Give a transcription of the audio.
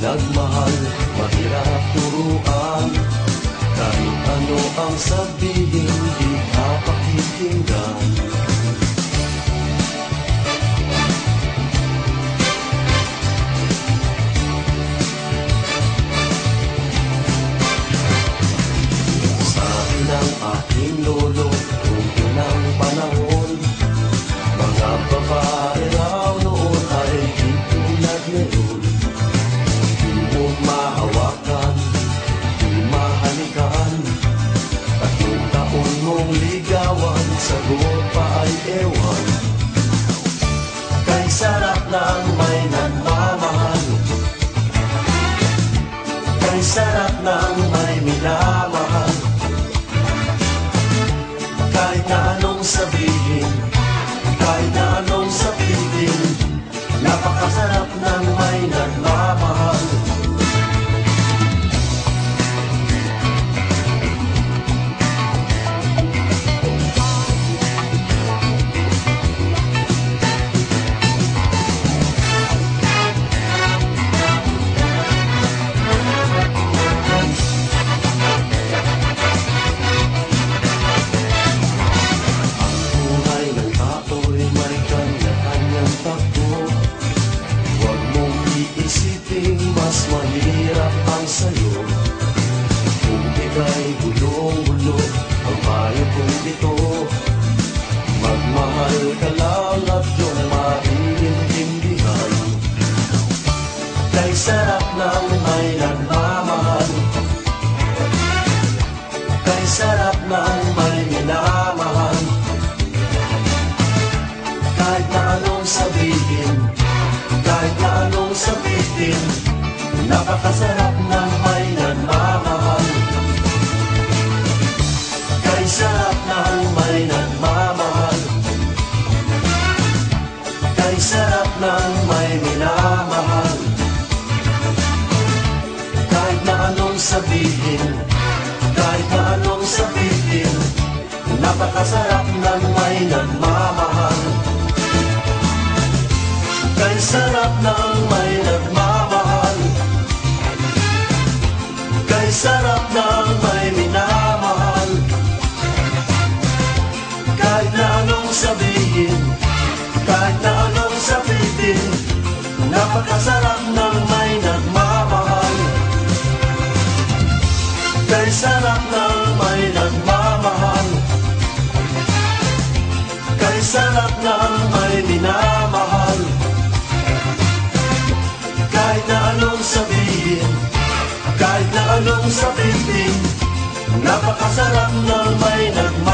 nagmahal, mahirap turuan. Kahit ano ang sabihin, di ka pakikinggan. Sabi ng aking lolo, noong unang panahon, mga babae raw noon ay di tulad ngayon. Di mo mahawakan, di mahalikan, 3 taon mong ligawan, sagot pa ay ewan. Kay sarap ng may nagmamahal, kay sarap ng may minamahal. Kahit na anong sabihin, kahit na anong sabihin, napakasarap ng may nagmamahal. Mas mahirap ang sayo kung ika'y gulong-gulo ang payo kong ito. Magmahal ka lang at yung maiintindihan. Kay sarap ng may nagmamahal, kay sarap ng may minamahal. Kahit na anong sabihin, kahit na anong sabihin, napakasarap ng may nagmamahal. Kay sarap ng may nagmamahal, kay sarap ng may minamahal. Kahit na anong sabihin, kahit na anong sabihin, napakasarap ng may nagmamahal. Kay sarap ng may nagmamahal, kay sarap ng may minamahal. Kahit na anong sabihin, kahit na anong sabihin, napakasarap ng may nagmamahal. Kay sarap ng may nagmamahal, kay sarap ng may minamahal. Kahit na anong sabihin, kahit na anong sabihin, napakasarap ng may nagmamahal.